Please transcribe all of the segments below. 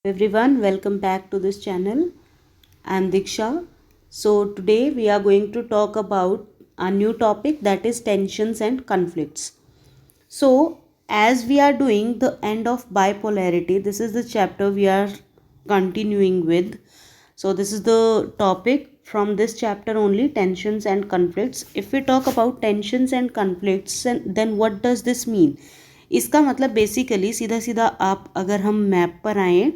Everyone, welcome back to this channel. I am Diksha. So today we are going to talk about a new topic, that is tensions and conflicts. So as we are doing the end of bipolarity, this is the chapter we are continuing with. So this is the topic from this chapter only, tensions and conflicts. If we talk about tensions and conflicts, then what does this mean? इसका मतलब basically सीधा सीधा आप अगर हम map पर आएँ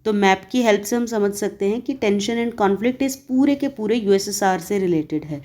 तो मैप की हेल्प से हम समझ सकते हैं कि टेंशन एंड कॉन्फ्लिक्ट इस पूरे के पूरे यूएसएसआर से रिलेटेड है।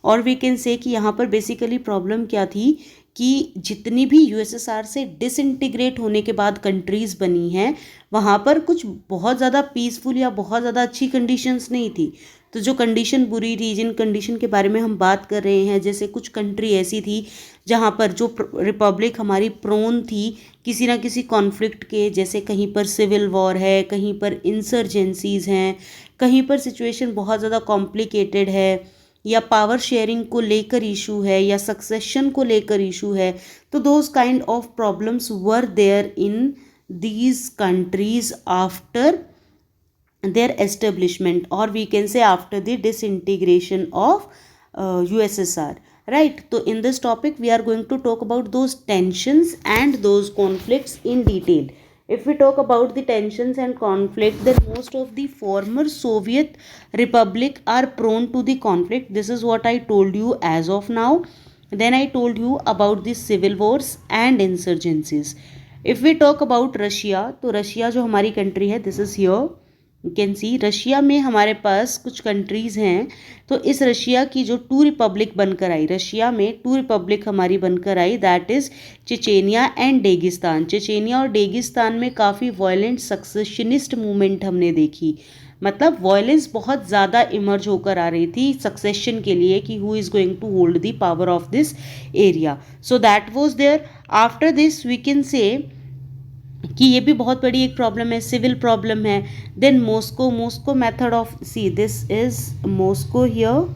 और वी कैन से कि यहाँ पर बेसिकली प्रॉब्लम क्या थी कि जितनी भी यूएसएसआर से डिसइंटीग्रेट होने के बाद कंट्रीज़ बनी हैं वहाँ पर कुछ बहुत ज़्यादा पीसफुल या बहुत ज़्यादा अच्छी कंडीशंस नहीं थी। तो जो कंडीशन बुरी थी, जिन कंडीशन के बारे में हम बात कर रहे हैं, जैसे कुछ कंट्री ऐसी थी जहाँ पर जो रिपब्लिक हमारी प्रोन थी किसी ना किसी कॉन्फ्लिक्ट के, जैसे कहीं पर सिविल वॉर है, कहीं पर इंसर्जेंसीज हैं, कहीं पर सिचुएशन बहुत ज़्यादा कॉम्प्लिकेटेड है, या पावर शेयरिंग को लेकर इशू है, या सक्सेशन को लेकर इशू है। तो those kind of problems were there in these countries after their establishment, or we can say after the disintegration of USSR, right? So in this topic we are going to talk about those tensions and those conflicts in detail. If we talk about the tensions and conflict, then most of the former Soviet republic are prone to the conflict. This is what I told you as of now. Then I told you about the civil wars and insurgencies. If we talk about Russia, तो Russia जो हमारी country है, this is here you can C, Russia में हमारे पास कुछ countries हैं। तो इस रशिया की जो टू रिपब्लिक बनकर आई, रशिया में टू रिपब्लिक हमारी बनकर आई, that is Chechnya and डेगिस्तान। Chechnya और डेगिस्तान में काफ़ी वायलेंट सक्सेशनिस्ट मूवमेंट हमने देखी, मतलब वॉयलेंस बहुत ज़्यादा इमर्ज होकर आ रही थी सक्सेशन के लिए कि who is going to hold the power of this area. So that was there. After this we can say कि ये भी बहुत बड़ी एक प्रॉब्लम है, सिविल प्रॉब्लम है। Then Moscow method of, see this is Moscow here.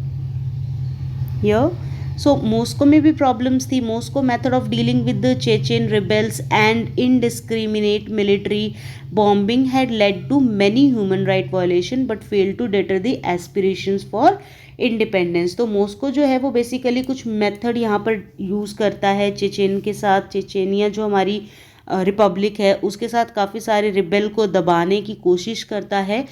So Moscow में भी प्रॉब्लम्स थी। Moscow method of dealing with the Chechen rebels and indiscriminate military bombing had led to many human right violation but fail to deter the aspirations for independence. तो Moscow जो है वो basically कुछ method यहाँ पर use करता है Chechen के साथ। चेचेनिया जो हमारी रिपब्लिक है उसके साथ काफ़ी सारे रिबेल को दबाने की कोशिश करता है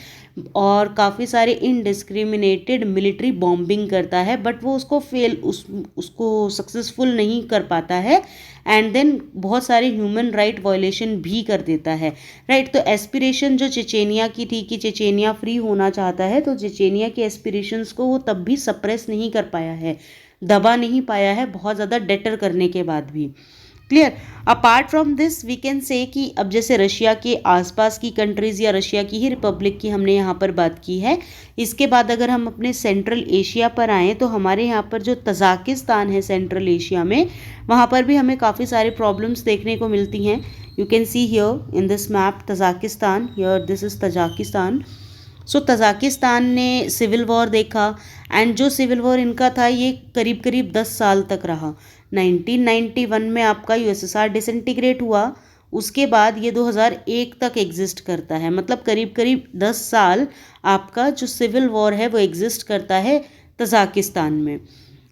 और काफ़ी सारे इनडिस्क्रिमिनेटेड मिलिट्री बॉम्बिंग करता है, बट वो उसको सक्सेसफुल नहीं कर पाता है। एंड देन बहुत सारे ह्यूमन राइट वायलेशन भी कर देता है, राइट। तो एस्पिरेशन जो चेचेनिया की थी कि चेचेनिया फ्री होना चाहता है, तो चेचेनिया के एस्पिरेशंस को वो तब भी सप्रेस नहीं कर पाया है, दबा नहीं पाया है, बहुत ज़्यादा डेटर करने के बाद भी। Clear. Apart from this we can say कि अब जैसे रशिया के आसपास की कंट्रीज़ या रशिया की ही रिपब्लिक की हमने यहाँ पर बात की है, इसके बाद अगर हम अपने सेंट्रल एशिया पर आएँ तो हमारे यहाँ पर जो तजाकिस्तान है सेंट्रल एशिया में, वहाँ पर भी हमें काफ़ी सारे प्रॉब्लम्स देखने को मिलती हैं। You can see here in this map Tajikistan, here this is Tajikistan. So Tajikistan ने सिविल वॉर देखा, एंड जो सिविल वॉर इनका था ये करीब करीब 10 साल तक रहा। 1991 में आपका यूएसएसआर डिसइंटीग्रेट हुआ, उसके बाद ये 2001 तक एग्जिस्ट करता है, मतलब करीब करीब 10 साल आपका जो सिविल वॉर है वो एग्जिस्ट करता है तजाकिस्तान में।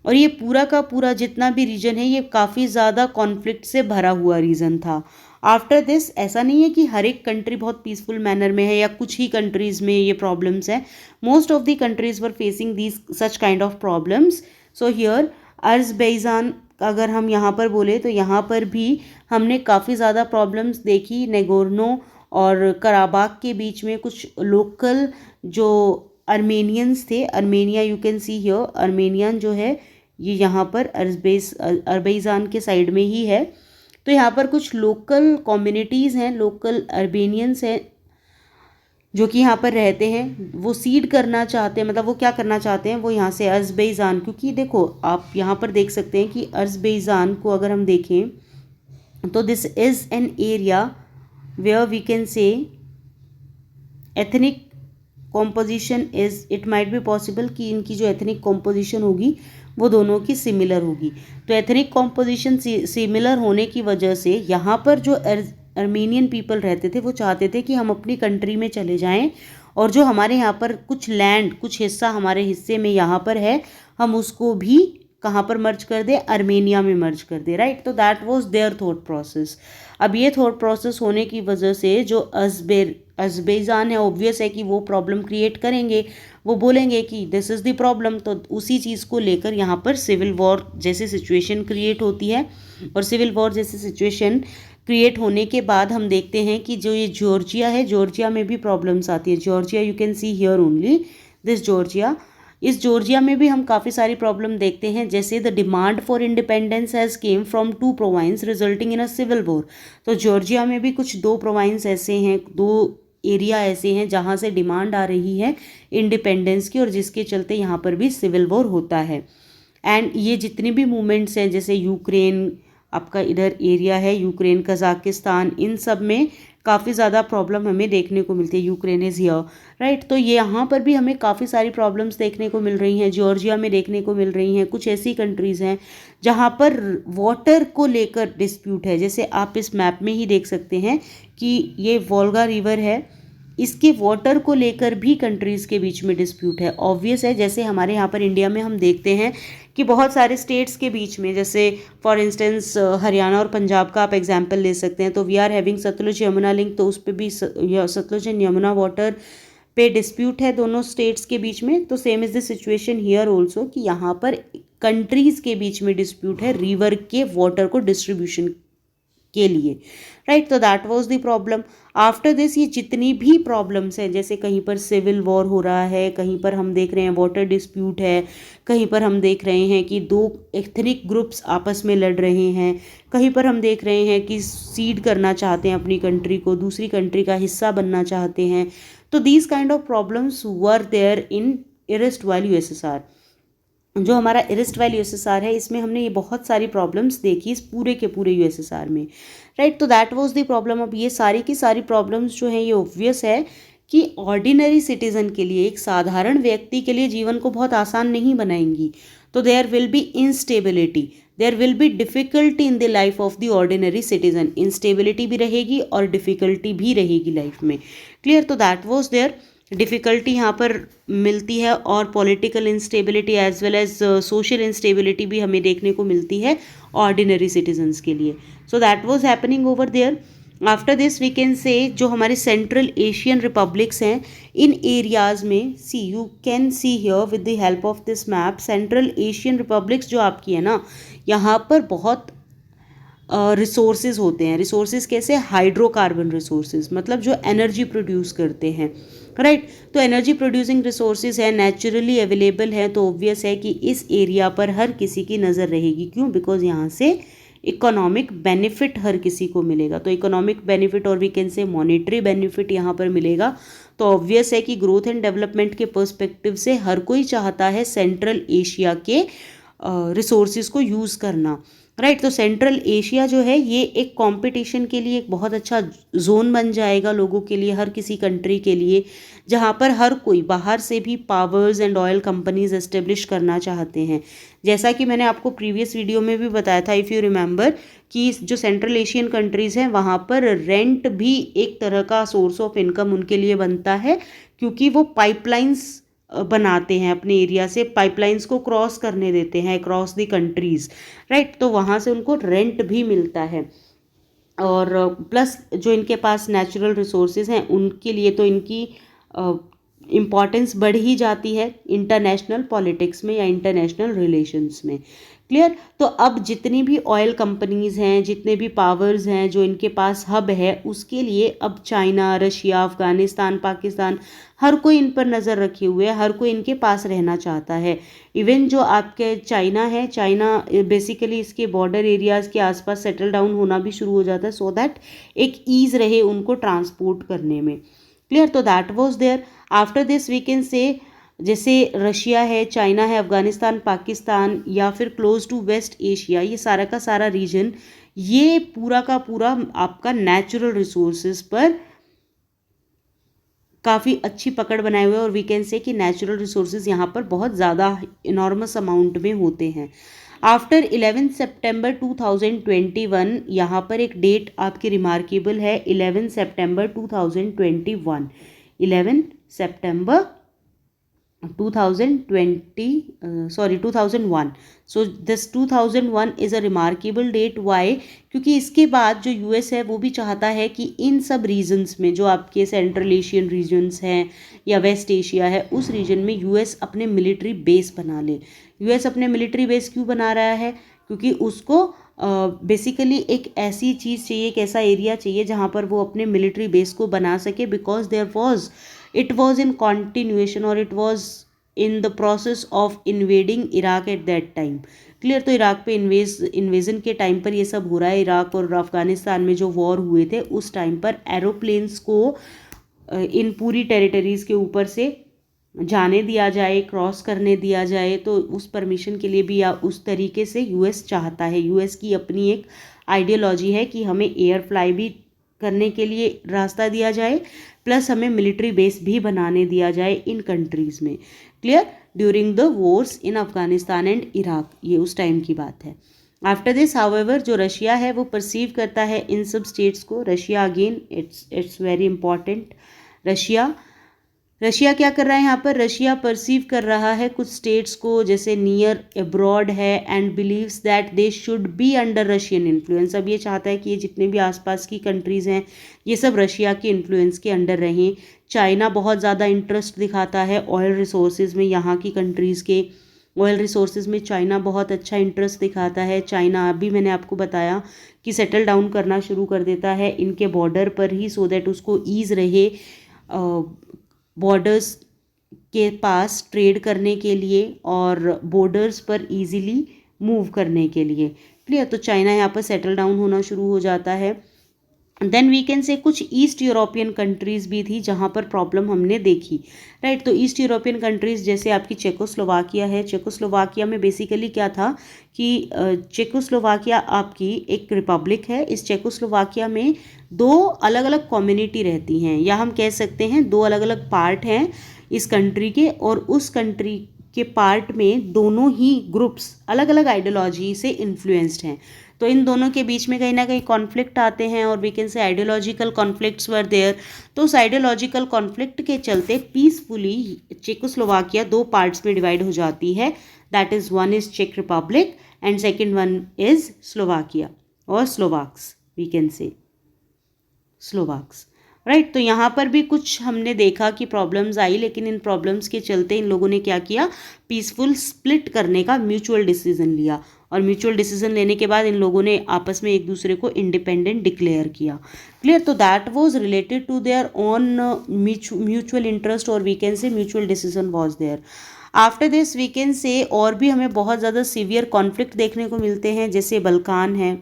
और ये पूरा का पूरा जितना भी रीजन है ये काफ़ी ज़्यादा कॉन्फ्लिक्ट से भरा हुआ रीजन था। आफ्टर दिस ऐसा नहीं है कि हर एक कंट्री बहुत पीसफुल मैनर में है या कुछ ही कंट्रीज़ में ये प्रॉब्लम्स हैं। Most of the countries were facing these such kind of problems. So here Azerbaijan अगर हम यहाँ पर बोले तो यहाँ पर भी हमने काफ़ी ज़्यादा प्रॉब्लम्स देखी। नेगोर्नो और कराबाग के बीच में कुछ लोकल जो अर्मेनियंस थे, Armenia you can see here, Armenian जो है ये यहाँ पर अज़रबैजान के साइड में ही है। तो यहाँ पर कुछ लोकल कम्युनिटीज़ हैं, लोकल अर्मेनियंस हैं जो कि यहाँ पर रहते हैं, वो सीड करना चाहते हैं, मतलब वो क्या करना चाहते हैं, वो यहाँ से अज़रबैजान, क्योंकि देखो आप यहाँ पर देख सकते हैं कि अज़रबैजान को अगर हम देखें तो this is an area where we can say ethnic composition is, it might be possible कि इनकी जो एथनिक कॉम्पोजिशन होगी वो दोनों की सिमिलर होगी। तो एथनिक कॉम्पोजिशन सिमिलर होने की वजह से यहाँ पर जो अर्मेनियन पीपल रहते थे वो चाहते थे कि हम अपनी कंट्री में चले जाएं और जो हमारे यहाँ पर कुछ लैंड, कुछ हिस्सा हमारे हिस्से में यहाँ पर है, हम उसको भी कहाँ पर मर्ज कर दे, अर्मेनिया में मर्ज कर दे, राइट। तो that was there thought process. अब ये थॉट प्रोसेस होने की वजह से जो अज़रबैजान है, ऑब्वियस है कि वो प्रॉब्लम क्रिएट करेंगे, वो बोलेंगे कि दिस इज़ द प्रॉब्लम। तो उसी चीज़ को लेकर यहाँ पर सिविल वॉर जैसी सिचुएशन क्रिएट होती है। और सिविल वॉर जैसी सिचुएशन क्रिएट होने के बाद हम देखते हैं कि जो ये जॉर्जिया है, जॉर्जिया में भी प्रॉब्लम्स आती है। Georgia you can see here only this Georgia. इस जॉर्जिया में भी हम काफ़ी सारी प्रॉब्लम देखते हैं, जैसे the demand for independence has came from 2 province resulting in a civil war. तो जॉर्जिया में भी कुछ 2 प्रोविंस ऐसे हैं, 2 एरिया ऐसे हैं जहाँ से डिमांड आ रही है इंडिपेंडेंस की, और जिसके चलते यहाँ पर भी सिविल वॉर होता है। एंड ये जितनी भी मूवमेंट्स हैं, जैसे यूक्रेन, आपका इधर एरिया है यूक्रेन, कजाकिस्तान, इन सब में काफ़ी ज़्यादा प्रॉब्लम हमें देखने को मिलती है। Ukraine is here, right. तो ये यहाँ पर भी हमें काफ़ी सारी प्रॉब्लम्स देखने को मिल रही हैं, जॉर्जिया में देखने को मिल रही हैं। कुछ ऐसी कंट्रीज़ हैं जहाँ पर वाटर को लेकर डिस्प्यूट है, जैसे आप इस मैप में ही देख सकते हैं कि ये वोल्गा रिवर है, इसके वाटर को लेकर भी कंट्रीज़ के बीच में डिस्प्यूट है। ऑब्वियस है, जैसे हमारे यहाँ पर इंडिया में हम देखते हैं कि बहुत सारे स्टेट्स के बीच में, जैसे फॉर इंस्टेंस हरियाणा और पंजाब का आप एग्जांपल ले सकते हैं, तो we are having Sutlej Yamuna link, तो उस पर भी सतलुज एंड यमुना वाटर पे डिस्प्यूट है दोनों स्टेट्स के बीच में। तो same is the situation here also कि यहाँ पर कंट्रीज़ के बीच में डिस्प्यूट है रिवर के वाटर को डिस्ट्रीब्यूशन के लिए, राइट। तो that was the problem. After this ये जितनी भी प्रॉब्लम्स हैं, जैसे कहीं पर सिविल वॉर हो रहा है, कहीं पर हम देख रहे हैं वाटर डिस्प्यूट है, कहीं पर हम देख रहे हैं कि 2 एथनिक ग्रुप्स आपस में लड़ रहे हैं, कहीं पर हम देख रहे हैं कि सीड करना चाहते हैं अपनी कंट्री को, दूसरी कंट्री का हिस्सा बनना चाहते हैं। तो these kind of problems were there in erstwhile USSR. जो हमारा इरस्टवाइल यूएसएसआर है, इसमें हमने ये बहुत सारी प्रॉब्लम्स देखी इस पूरे के पूरे यूएसएसआर में, राइट। तो दैट वाज द प्रॉब्लम। अब ये सारी की सारी प्रॉब्लम्स जो हैं, ये ऑब्वियस है कि ऑर्डिनरी सिटीज़न के लिए, एक साधारण व्यक्ति के लिए जीवन को बहुत आसान नहीं बनाएंगी। तो there will be instability, there will be difficulty in the life of the ordinary citizen. Instability भी रहेगी और डिफ़िकल्टी भी रहेगी लाइफ में, क्लियर। तो दैट वाज देयर डिफ़िकल्टी यहाँ पर मिलती है, और political instability as well as social instability भी हमें देखने को मिलती है ऑर्डिनरी सिटीजन्स के लिए। So that was happening over there. After this we can say जो हमारे सेंट्रल एशियन रिपब्लिक्स हैं, इन एरियाज़ में, see you can see here with the help of this map, central Asian republics जो आपकी है ना, यहाँ पर बहुत रिसोर्सेज होते हैं। रिसोर्सेज कैसे? हाइड्रोकार्बन रिसोर्सेज, मतलब जो एनर्जी प्रोड्यूस करते हैं, राइट। तो एनर्जी प्रोड्यूसिंग रिसोर्सेज है, नेचुरली अवेलेबल है, तो ऑब्वियस है कि इस एरिया पर हर किसी की नज़र रहेगी। क्यों? बिकॉज यहाँ से इकोनॉमिक बेनिफिट हर किसी को मिलेगा। तो इकोनॉमिक बेनिफिट और we can say monetary benefit यहाँ पर मिलेगा। तो ऑब्वियस है कि ग्रोथ एंड डेवलपमेंट के पर्सपेक्टिव से हर कोई चाहता है सेंट्रल एशिया के रिसोर्सेज को यूज़ करना, राइट। तो सेंट्रल एशिया जो है, ये एक कंपटीशन के लिए एक बहुत अच्छा जोन बन जाएगा लोगों के लिए, हर किसी कंट्री के लिए, जहाँ पर हर कोई बाहर से भी powers and oil companies establish करना चाहते हैं। जैसा कि मैंने आपको प्रीवियस वीडियो में भी बताया था, इफ़ यू रिमेंबर, कि जो सेंट्रल एशियन कंट्रीज़ हैं वहाँ पर रेंट भी एक तरह का सोर्स ऑफ इनकम उनके लिए बनता है, क्योंकि वो पाइपलाइंस बनाते हैं अपने एरिया से, पाइपलाइंस को क्रॉस करने देते हैं अक्रॉस द कंट्रीज़, राइट। तो वहाँ से उनको रेंट भी मिलता है, और प्लस जो इनके पास नेचुरल रिसोर्सेज हैं उनके लिए तो इनकी इम्पॉर्टेंस बढ़ ही जाती है इंटरनेशनल पॉलिटिक्स में या इंटरनेशनल रिलेशंस में, क्लियर। तो अब जितनी भी ऑयल कंपनीज़ हैं, जितने भी पावर्स हैं जो इनके पास हब है, उसके लिए अब चाइना, रशिया, अफ़गानिस्तान, पाकिस्तान, हर कोई इन पर नज़र रखे हुए है, हर कोई इनके पास रहना चाहता है। इवन जो आपके चाइना है, चाइना बेसिकली इसके बॉर्डर एरियाज़ के आसपास सेटल डाउन होना भी शुरू हो जाता है, सो दैट एक ईज़ रहे उनको ट्रांसपोर्ट करने में, क्लियर। तो that was there. After this we can say, जैसे रशिया है, चाइना है, अफ़गानिस्तान, पाकिस्तान, या फिर क्लोज टू वेस्ट एशिया, ये सारा का सारा रीजन, ये पूरा का पूरा आपका नेचुरल रिसोर्सेज पर काफ़ी अच्छी पकड़ बनाए हुए हैं, और वी कैन से कि नेचुरल रिसोर्सेज यहाँ पर बहुत ज़्यादा इनॉर्मस अमाउंट में होते हैं। आफ्टर 11 सितंबर 2021, यहाँ पर एक डेट आपकी रिमार्केबल है, 11 सितंबर 2021, 11 सितंबर 2001. So this 2001 is a remarkable date. Why? क्योंकि इसके बाद जो यूएस है वो भी चाहता है कि इन सब रीजन्स में, जो आपके सेंट्रल एशियन रीजन्स हैं या वेस्ट एशिया है, उस रीजन में यूएस अपने मिलिट्री बेस बना ले. यूएस अपने मिलिट्री बेस क्यों बना रहा है? क्योंकि उसको बेसिकली एक ऐसी चीज़ चाहिए, एक ऐसा एरिया चाहिए जहाँ पर वो अपने मिलिट्री बेस को बना सके, because it was in continuation or it was in the process of invading Iraq at that time. Clear? तो इराक पे इन्वेजन के टाइम पर ये सब हो रहा है. इराक और अफगानिस्तान में जो वॉर हुए थे उस टाइम पर एरोप्लेन्स को इन पूरी टेरिटरीज़ के ऊपर से जाने दिया जाए, क्रॉस करने दिया जाए. तो उस परमिशन के लिए भी या उस तरीके से यूएस चाहता है. यूएस की अपनी एक आइडियोलॉजी है कि हमें एयर फ्लाई भी करने के लिए रास्ता दिया जाए, प्लस हमें मिलिट्री बेस भी बनाने दिया जाए इन कंट्रीज़ में. Clear? During the Wars in Afghanistan and Iraq, ये उस टाइम की बात है. आफ्टर दिस हाउएवर जो रशिया है वो परसीव करता है इन सब स्टेट्स को. Russia again it's very important. Russia क्या कर रहा है यहाँ पर? रशिया परसीव कर रहा है कुछ स्टेट्स को जैसे नियर अब्रॉड है and believes that they should be under Russian influence. अब ये चाहता है कि ये जितने भी आसपास की कंट्रीज़ हैं ये सब रशिया के इन्फ्लुएंस के अंडर रहें. चाइना बहुत ज़्यादा इंटरेस्ट दिखाता है ऑयल रिसोर्सेज में. यहाँ की कंट्रीज़ के ऑयल रिसोर्सेज में चाइना बहुत अच्छा इंटरेस्ट दिखाता है. चाइना अभी मैंने आपको बताया कि सेटल डाउन करना शुरू कर देता है इनके बॉर्डर पर ही, सो दैट उसको ईज़ रहे बॉर्डर्स के पास ट्रेड करने के लिए और बॉर्डर्स पर इजीली मूव करने के लिए. क्लियर? तो चाइना यहाँ पर सेटल डाउन होना शुरू हो जाता है. देन वी कैन से कुछ ईस्ट यूरोपियन कंट्रीज़ भी थी जहाँ पर प्रॉब्लम हमने देखी. राइट? तो ईस्ट यूरोपियन कंट्रीज़ जैसे आपकी चेकोस्लोवाकिया है. चेकोस्लोवाकिया में बेसिकली क्या था कि चेकोस्लोवाकिया आपकी एक रिपब्लिक है. इस चेकोस्लोवाकिया में दो अलग अलग कम्युनिटी रहती हैं, या हम कह सकते हैं दो अलग अलग पार्ट हैं इस कंट्री के, और उस कंट्री के पार्ट में दोनों ही ग्रुप्स अलग अलग आइडियोलॉजी से इन्फ्लुएंस्ड हैं. तो इन दोनों के बीच में कहीं ना कहीं कॉन्फ्लिक्ट आते हैं और we can say ideological conflicts were there. तो उस आइडियोलॉजिकल कॉन्फ्लिक्ट के चलते पीसफुली चेकोस्लोवाकिया दो पार्ट्स में डिवाइड हो जाती है. दैट इज़ वन इज़ चेक Republic and second one is Slovakia और स्लोवाक्स, वी कैन से स्लोवाक्स. राइट? तो यहाँ पर भी कुछ हमने देखा कि प्रॉब्लम्स आई, लेकिन इन प्रॉब्लम्स के चलते इन लोगों ने क्या किया? पीसफुल स्प्लिट करने का म्यूचुअल डिसीजन लिया, और म्यूचुअल डिसीजन लेने के बाद इन लोगों ने आपस में एक दूसरे को इंडिपेंडेंट डिक्लेयर किया. क्लियर? तो that was related to their own mutual interest, और we can say mutual decision was there. After this we can say और भी हमें बहुत ज़्यादा सीवियर कॉन्फ्लिक्ट देखने को मिलते हैं, जैसे बल्कान है.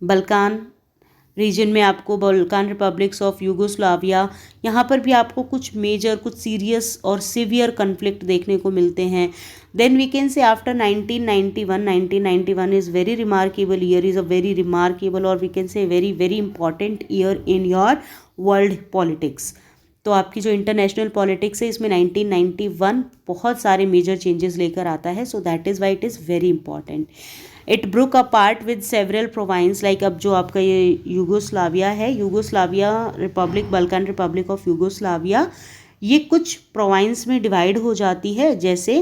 बल्कान रीजन में आपको बल्कान रिपब्लिक्स ऑफ यूगोस्लाविया, यहाँ पर भी आपको कुछ मेजर, कुछ सीरियस और सीवियर कन्फ्लिक्ट देखने को मिलते हैं. Then we can say after 1991 is very remarkable year, is a very remarkable और we can say very very important year in your world politics. तो आपकी जो इंटरनेशनल पॉलिटिक्स है इसमें 1991 बहुत सारे मेजर चेंजेस लेकर आता है. So that is why it is very important. It broke apart with several province, like अब जो आपका ये यूगोस्लाविया है, Yugoslavia Republic, Balkan Republic of Yugoslavia, ये कुछ प्रोविंस में डिवाइड हो जाती है, जैसे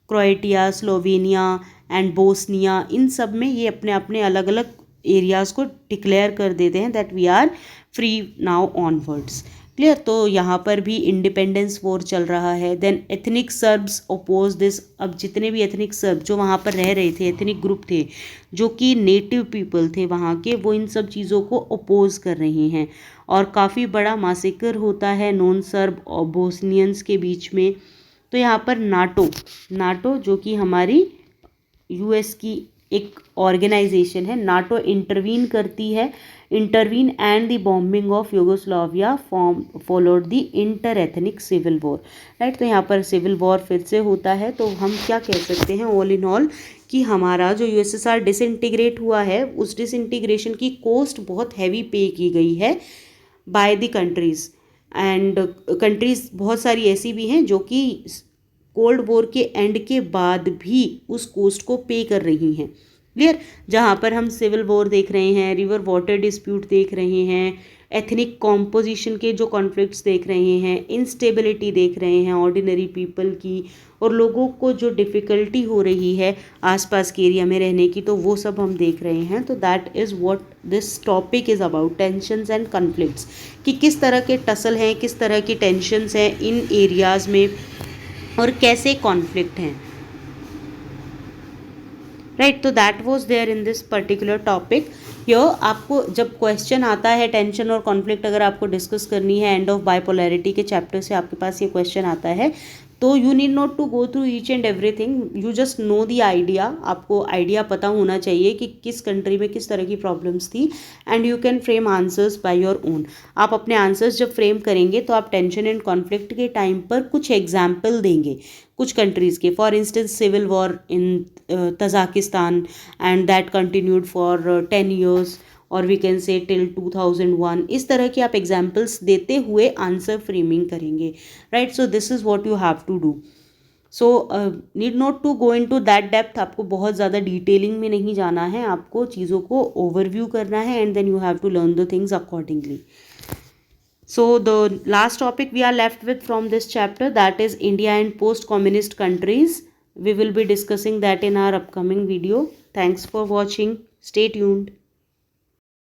क्रोएटिया, स्लोवेनिया एंड बोस्निया. इन सब में ये अपने अपने अलग अलग एरियाज़ को डिक्लेयर कर देते हैं that we are free now onwards. Clear? तो यहाँ पर भी इंडिपेंडेंस वॉर चल रहा है. Then ethnic Serbs oppose this. अब जितने भी एथनिक सर्ब जो वहाँ पर रह रहे थे, एथनिक ग्रुप थे जो कि नेटिव पीपल थे वहाँ के, वो इन सब चीज़ों को ओपोज कर रहे हैं और काफ़ी बड़ा मासेकर होता है नॉन सर्ब और बोस्नियंस के बीच में. तो यहाँ पर नाटो जो कि हमारी यूएस की एक ऑर्गेनाइजेशन है, नाटो इंटरवीन करती है. Intervene and the bombing of Yugoslavia followed the inter ethnic civil war. Right? तो यहाँ पर सिविल वॉर फिर से होता है. तो हम क्या कह सकते हैं ऑल इन ऑल कि हमारा जो यूएसएसआर डिसइंटीग्रेट हुआ है, उस डिसइंटीग्रेशन की कॉस्ट बहुत हैवी पे की गई है by the countries. And countries बहुत सारी ऐसी भी हैं जो कि कोल्ड वॉर के एंड के बाद भी उस कोस्ट को पे कर रही हैं। क्लियर? जहाँ पर हम सिविल वॉर देख रहे हैं, रिवर वाटर डिस्प्यूट देख रहे हैं, एथनिक कॉम्पोजिशन के जो कॉन्फ्लिक्ट्स देख रहे हैं, इंस्टेबिलिटी देख रहे हैं ऑर्डिनरी पीपल की, और लोगों को जो डिफ़िकल्टी हो रही है आसपास के एरिया में रहने की, तो वो सब हम देख रहे हैं। तो that is what this topic is about, tensions and conflicts, कि किस तरह के टसल हैं, किस तरह की टेंशन्स हैं इन एरियाज़ में और कैसे कॉन्फ्लिक्ट हैं। राइट, तो that was there in this particular topic. आपको जब क्वेश्चन आता है टेंशन और कॉन्फ्लिक्ट अगर आपको डिस्कस करनी है एंड ऑफ बाइपोलैरिटी के चैप्टर से आपके पास ये क्वेश्चन आता है, तो you need not to go through each and everything, you just know the idea. आपको आइडिया पता होना चाहिए कि किस कंट्री में किस तरह की प्रॉब्लम्स थी, and you can frame answers by your own. आप अपने आंसर्स जब फ्रेम करेंगे तो आप टेंशन एंड कॉन्फ्लिक्ट के टाइम पर कुछ एग्जाम्पल देंगे कुछ कंट्रीज़ के। For instance civil war in Tajikistan and that continued for 10 years, और वी कैन से टिल 2001। इस तरह के आप एग्जाम्पल्स देते हुए आंसर फ्रेमिंग करेंगे। Right, so this is what you have to do. So need not to go in to that depth, आपको बहुत ज़्यादा डिटेलिंग में नहीं जाना है, आपको चीज़ों को ओवरव्यू करना है and then you have to learn the things accordingly. So the last topic we are left with from this chapter, that is India and post-communist countries. We will be discussing that in our upcoming video. Thanks for watching. Stay tuned.